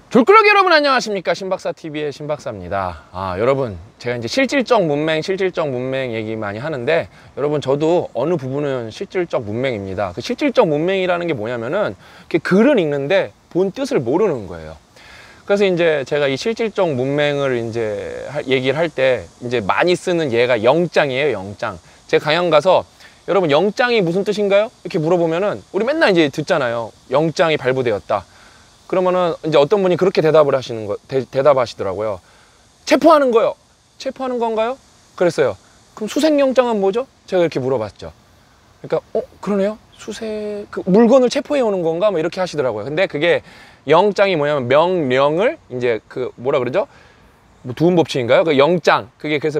졸꾸러기 여러분 안녕하십니까, 신박사TV의 신박사입니다. 여러분, 제가 이제 실질적 문맹 얘기 많이 하는데, 여러분 저도 어느 부분은 실질적 문맹입니다. 그 실질적 문맹이라는 게 뭐냐면은 글을 읽는데 본 뜻을 모르는 거예요. 그래서 이제 제가 이 실질적 문맹을 이제 얘기를 할 때 이제 많이 쓰는 얘가 영장이에요. 영장. 제가 강연 가서 여러분 영장이 무슨 뜻인가요? 이렇게 물어보면은 우리 맨날 이제 듣잖아요. 영장이 발부되었다. 그러면은 이제 어떤 분이 그렇게 대답하시더라고요. 체포하는 거요. 체포하는 건가요? 그랬어요. 그럼 수색영장은 뭐죠? 제가 이렇게 물어봤죠. 그러니까 그러네요. 그 물건을 체포해 오는 건가? 뭐 이렇게 하시더라고요. 근데 그게 영장이 뭐냐면 명령을 이제 뭐라 그러죠? 뭐 두음법칙인가요? 그 영장. 그게 그래서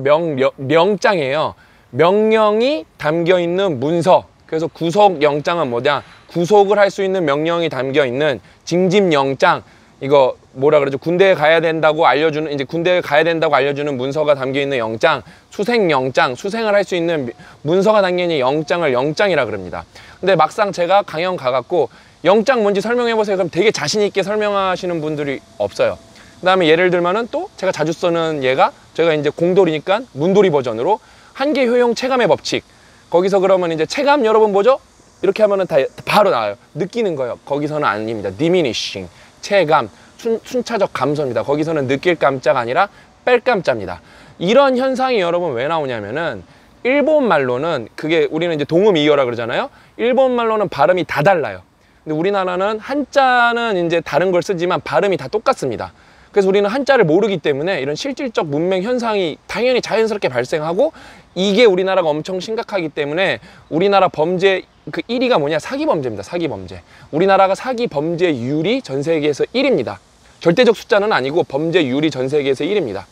명장이에요. 명령이 담겨 있는 문서. 그래서 구속영장은 뭐냐? 구속을 할 수 있는 명령이 담겨 있는 징집영장. 이거 뭐라 그러죠? 군대에 가야 된다고 알려주는, 이제 군대에 가야 된다고 알려주는 문서가 담겨 있는 영장. 수색영장. 수생을 할 수 있는 문서가 담겨 있는 영장을 영장이라 그럽니다. 근데 막상 제가 강연 가갖고 영장 뭔지 설명해 보세요. 그럼 되게 자신 있게 설명하시는 분들이 없어요. 그 다음에 예를 들면은 또 제가 자주 쓰는 예가, 제가 이제 공돌이니까 문돌이 버전으로 한계 효용 체감의 법칙. 거기서 그러면 이제 체감 여러분 뭐죠? 이렇게 하면은 다 바로 나와요. 느끼는 거예요. 거기서는 아닙니다. diminishing. 체감. 순차적 감소입니다. 거기서는 느낄 감자가 아니라 뺄 감자입니다. 이런 현상이 여러분 왜 나오냐면은 일본 말로는 그게 우리는 이제 동음이어라 그러잖아요. 일본 말로는 발음이 다 달라요. 근데 우리나라는 한자는 이제 다른 걸 쓰지만 발음이 다 똑같습니다. 그래서 우리는 한자를 모르기 때문에 이런 실질적 문맹 현상이 당연히 자연스럽게 발생하고, 이게 우리나라가 엄청 심각하기 때문에 우리나라 범죄 그 1위가 뭐냐? 사기 범죄입니다. 사기 범죄. 우리나라가 사기 범죄율이 전 세계에서 1위입니다. 절대적 숫자는 아니고 범죄율이 전 세계에서 1위입니다.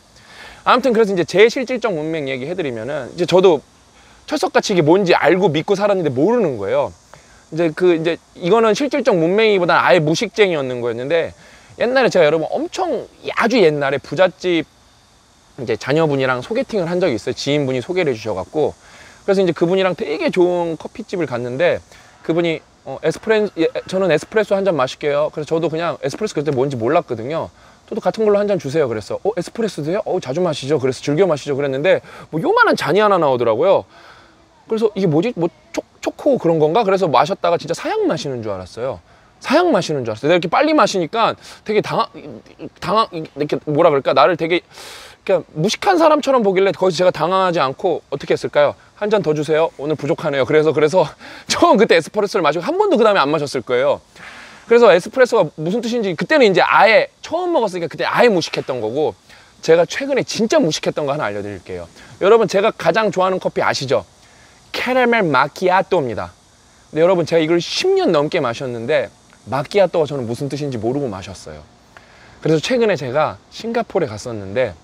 아무튼 그래서 이제 제 실질적 문맹 얘기 해드리면은, 이제 저도 철석같이 이게 뭔지 알고 믿고 살았는데 모르는 거예요. 이제 이거는 실질적 문맹이보다는 아예 무식쟁이였는 거였는데, 옛날에 제가 여러분 엄청 아주 옛날에 부잣집 이제 자녀분이랑 소개팅을 한 적이 있어요. 지인분이 소개를 해주셔갖고. 그래서 이제 그분이랑 되게 좋은 커피집을 갔는데, 그분이 저는 에스프레소 한 잔 마실게요. 그래서 저도 그냥 에스프레소 그때 뭔지 몰랐거든요. 저도 같은 걸로 한 잔 주세요. 그래서 에스프레소도요? 자주 마시죠. 그래서 즐겨 마시죠. 그랬는데 뭐 요만한 잔이 하나 나오더라고요. 그래서 이게 뭐지? 뭐 초코 그런 건가? 그래서 마셨다가 진짜 사약 마시는 줄 알았어요. 사약 마시는 줄 알았어요. 내가 이렇게 빨리 마시니까 되게 이렇게 뭐라 그럴까? 나를 되게 그냥 무식한 사람처럼 보길래 거기서 제가 당황하지 않고 어떻게 했을까요? 한 잔 더 주세요. 오늘 부족하네요. 그래서 처음 그때 에스프레소를 마시고 한 번도 그 다음에 안 마셨을 거예요. 그래서 에스프레소가 무슨 뜻인지 그때는 이제 아예 처음 먹었으니까 그때 아예 무식했던 거고, 제가 최근에 진짜 무식했던 거 하나 알려드릴게요. 여러분 제가 가장 좋아하는 커피 아시죠? 캐러멜 마키아토입니다. 근데 여러분 제가 이걸 10년 넘게 마셨는데 마키아토가 저는 무슨 뜻인지 모르고 마셨어요. 그래서 최근에 제가 싱가포르에 갔었는데,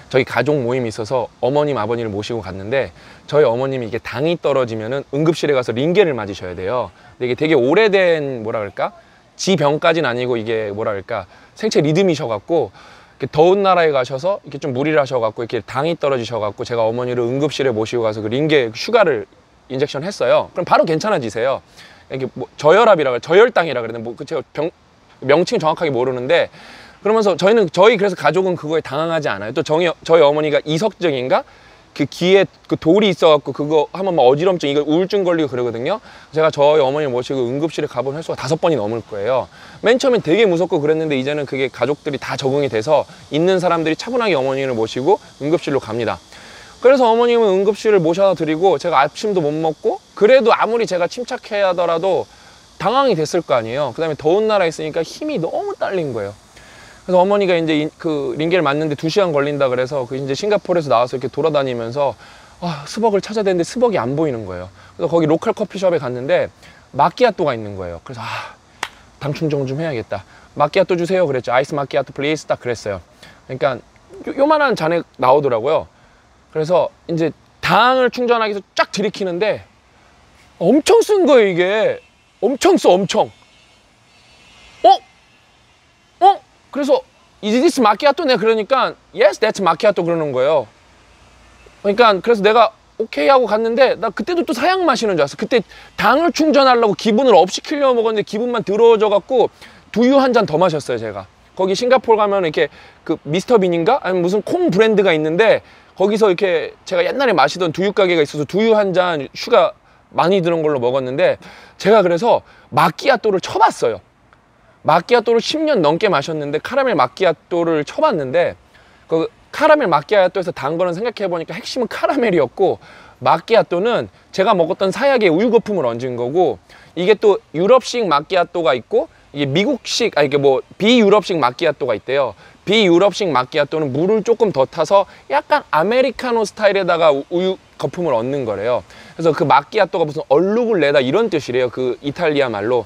저희 가족 모임이 있어서 어머님 아버님을 모시고 갔는데, 저희 어머님이 이게 당이 떨어지면은 응급실에 가서 링겔을 맞으셔야 돼요. 근데 이게 되게 오래된 뭐라 그럴까? 지병까지는 아니고 이게 뭐라 그럴까? 생체 리듬이셔갖고 이렇게 더운 나라에 가셔서 이렇게 좀 무리를 하셔갖고 이렇게 당이 떨어지셔갖고 제가 어머니를 응급실에 모시고 가서 그 링겔 슈가를 인젝션 했어요. 그럼 바로 괜찮아지세요. 이게 뭐 저혈압이라 저혈당이라 그러는데 뭐 제가 명칭 정확하게 모르는데, 그러면서 저희 그래서 가족은 그거에 당황하지 않아요. 또 저희 어머니가 이석증인가? 그 귀에 그 돌이 있어갖고 그거 하면 막 어지럼증, 이거 우울증 걸리고 그러거든요. 제가 저희 어머니를 모시고 응급실에 가본 횟수가 5번이 넘을 거예요. 맨 처음엔 되게 무섭고 그랬는데 이제는 그게 가족들이 다 적응이 돼서 있는 사람들이 차분하게 어머니를 모시고 응급실로 갑니다. 그래서 어머님은 응급실을 모셔다 드리고 제가 아침도 못 먹고, 그래도 아무리 제가 침착해야 하더라도 당황이 됐을 거 아니에요. 그 다음에 더운 나라에 있으니까 힘이 너무 딸린 거예요. 그래서 어머니가 이제 그 링겔 맞는데 2시간 걸린다 그래서 이제 싱가포르에서 나와서 이렇게 돌아다니면서 스벅을 찾아야 되는데 스벅이 안 보이는 거예요. 그래서 거기 로컬 커피숍에 갔는데 마키아토가 있는 거예요. 그래서 당 충전 좀 해야겠다. 마키아토 주세요. 그랬죠. 아이스 마키아토 플리즈 딱 그랬어요. 그러니까 요만한 잔에 나오더라고요. 그래서 이제 당을 충전하기 위해서 쫙 들이키는데 엄청 쓴 거예요. 이게 엄청 써. 엄청. 그래서 Is this macchiato? 내가 그러니까 Yes, that's macchiato 그러는 거예요. 그러니까 그래서 내가 오케이 하고 갔는데, 나 그때도 또 사약 마시는 줄 알았어. 그때 당을 충전하려고 기분을 업 시키려고 먹었는데 기분만 더러워져 갖고 두유 한 잔 더 마셨어요, 제가. 거기 싱가포르 가면 이렇게 그 미스터 빈인가? 아니면 무슨 콩 브랜드가 있는데 거기서 이렇게 제가 옛날에 마시던 두유 가게가 있어서 두유 한 잔 슈가 많이 드는 걸로 먹었는데 제가 그래서 마끼아또를 쳐봤어요. 마끼아또를 10년 넘게 마셨는데 카라멜 마끼아또를 쳐봤는데 그 카라멜 마끼아또에서 단 거는 생각해보니까 핵심은 카라멜이었고 마끼아또는 제가 먹었던 사약에 우유 거품을 얹은 거고 이게 또 유럽식 마끼아또가 있고 이게 미국식 이게 뭐 비유럽식 마끼아또가 있대요. 비유럽식 마끼아또는 물을 조금 더 타서 약간 아메리카노 스타일에다가 우유 거품을 얹는 거래요. 그래서 그 마끼아또가 무슨 얼룩을 내다 이런 뜻이래요. 그 이탈리아 말로.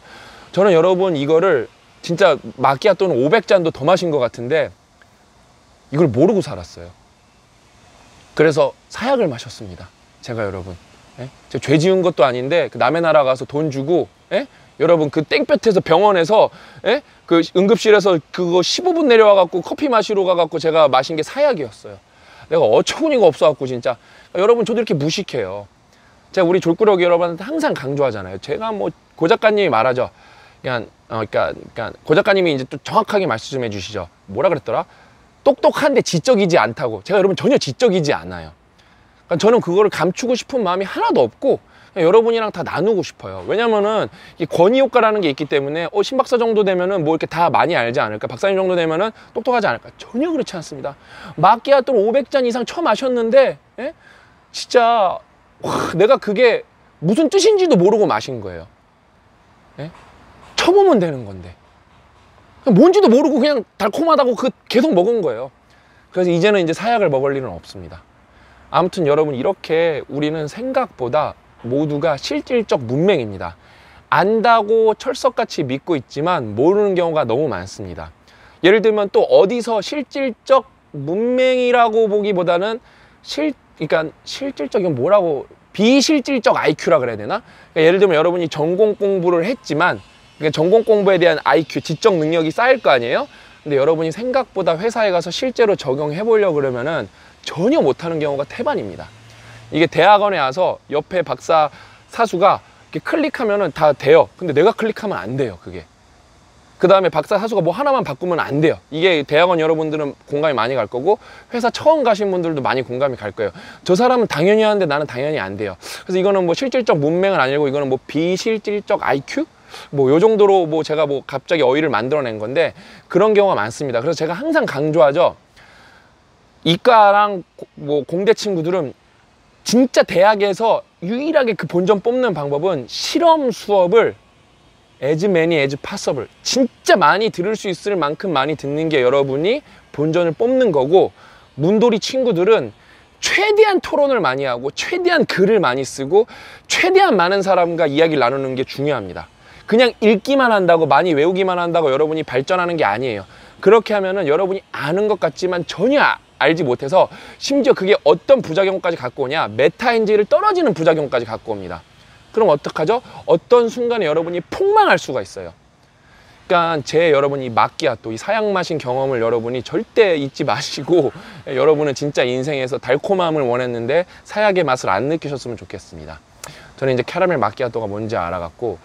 저는 여러분 이거를 진짜 마끼아또는 500잔도 더 마신 것 같은데 이걸 모르고 살았어요. 그래서 사약을 마셨습니다. 제가 여러분. 예? 제가 죄 지은 것도 아닌데 그 남의 나라 가서 돈 주고 예? 여러분 그 땡볕에서 병원에서 예? 그 응급실에서 그거 15분 내려와 갖고 커피 마시러 가 갖고 제가 마신 게 사약이었어요. 내가 어처구니가 없어 갖고 진짜 여러분 저도 이렇게 무식해요. 제가 우리 졸꾸러기 여러분한테 항상 강조하잖아요. 제가 뭐 고 작가님이 말하죠. 그러니까 고 작가님이 이제 또 정확하게 말씀해 주시죠. 뭐라 그랬더라? 똑똑한데 지적이지 않다고. 제가 여러분 전혀 지적이지 않아요. 그러니까 저는 그거를 감추고 싶은 마음이 하나도 없고 여러분이랑 다 나누고 싶어요. 왜냐면은 이 권위 효과라는 게 있기 때문에 신박사 정도 되면은 뭐 이렇게 다 많이 알지 않을까, 박사님 정도 되면은 똑똑하지 않을까. 전혀 그렇지 않습니다. 마끼아또를 500잔 이상 처 마셨는데 예? 진짜 와, 내가 그게 무슨 뜻인지도 모르고 마신 거예요. 예? 쳐보면 되는 건데 뭔지도 모르고 그냥 달콤하다고 계속 먹은 거예요. 그래서 이제는 이제 사약을 먹을 일은 없습니다. 아무튼 여러분 이렇게 우리는 생각보다 모두가 실질적 문맹입니다. 안다고 철석같이 믿고 있지만 모르는 경우가 너무 많습니다. 예를 들면 또 어디서 실질적 문맹이라고 보기보다는 그러니까 실질적인 뭐라고 비실질적 IQ라 그래야 되나? 그러니까 예를 들면 여러분이 전공 공부를 했지만 그러니까 전공 공부에 대한 IQ, 지적 능력이 쌓일 거 아니에요? 근데 여러분이 생각보다 회사에 가서 실제로 적용해 보려고 그러면은 전혀 못하는 경우가 태반입니다. 이게 대학원에 와서 옆에 박사 사수가 이렇게 클릭하면은 다 돼요. 근데 내가 클릭하면 안 돼요, 그게. 그 다음에 박사 사수가 뭐 하나만 바꾸면 안 돼요. 이게 대학원 여러분들은 공감이 많이 갈 거고 회사 처음 가신 분들도 많이 공감이 갈 거예요. 저 사람은 당연히 하는데 나는 당연히 안 돼요. 그래서 이거는 뭐 실질적 문맹은 아니고 이거는 뭐 비실질적 IQ? 뭐 요 정도로 뭐 제가 뭐 갑자기 어휘를 만들어낸 건데 그런 경우가 많습니다. 그래서 제가 항상 강조하죠. 이과랑 뭐 공대 친구들은 진짜 대학에서 유일하게 그 본전 뽑는 방법은 실험 수업을 as many as possible 진짜 많이 들을 수 있을 만큼 많이 듣는 게 여러분이 본전을 뽑는 거고 문돌이 친구들은 최대한 토론을 많이 하고 최대한 글을 많이 쓰고 최대한 많은 사람과 이야기를 나누는 게 중요합니다. 그냥 읽기만 한다고 많이 외우기만 한다고 여러분이 발전하는 게 아니에요. 그렇게 하면은 여러분이 아는 것 같지만 전혀 알지 못해서 심지어 그게 어떤 부작용까지 갖고 오냐 메타인지를 떨어지는 부작용까지 갖고 옵니다. 그럼 어떡하죠? 어떤 순간에 여러분이 폭망할 수가 있어요. 그러니까 여러분 이 마끼아또 이 사약 마신 경험을 여러분이 절대 잊지 마시고 여러분은 진짜 인생에서 달콤함을 원했는데 사약의 맛을 안 느끼셨으면 좋겠습니다. 저는 이제 캐러멜 마끼아또가 뭔지 알아갖고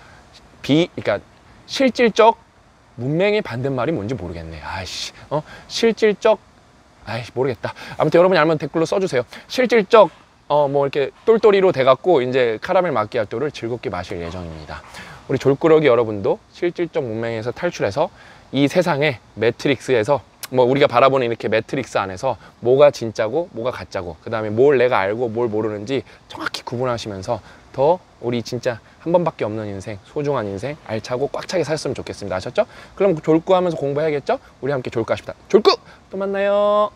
그러니까 실질적 문맹의 반대말이 뭔지 모르겠네. 실질적 모르겠다. 아무튼 여러분이 알면 댓글로 써주세요. 실질적 뭐 이렇게 똘똘이로 돼갖고 이제 카라멜 마끼아또를 즐겁게 마실 예정입니다. 우리 졸꾸러기 여러분도 실질적 문맹에서 탈출해서 이 세상의 매트릭스에서 뭐 우리가 바라보는 이렇게 매트릭스 안에서 뭐가 진짜고 뭐가 가짜고 그 다음에 뭘 내가 알고 뭘 모르는지 정확히 구분하시면서 더 우리 진짜 한 번밖에 없는 인생, 소중한 인생 알차고 꽉 차게 사셨으면 좋겠습니다. 아셨죠? 그럼 졸꾸 하면서 공부해야겠죠? 우리 함께 졸꾸 합시다. 졸꾸! 또 만나요.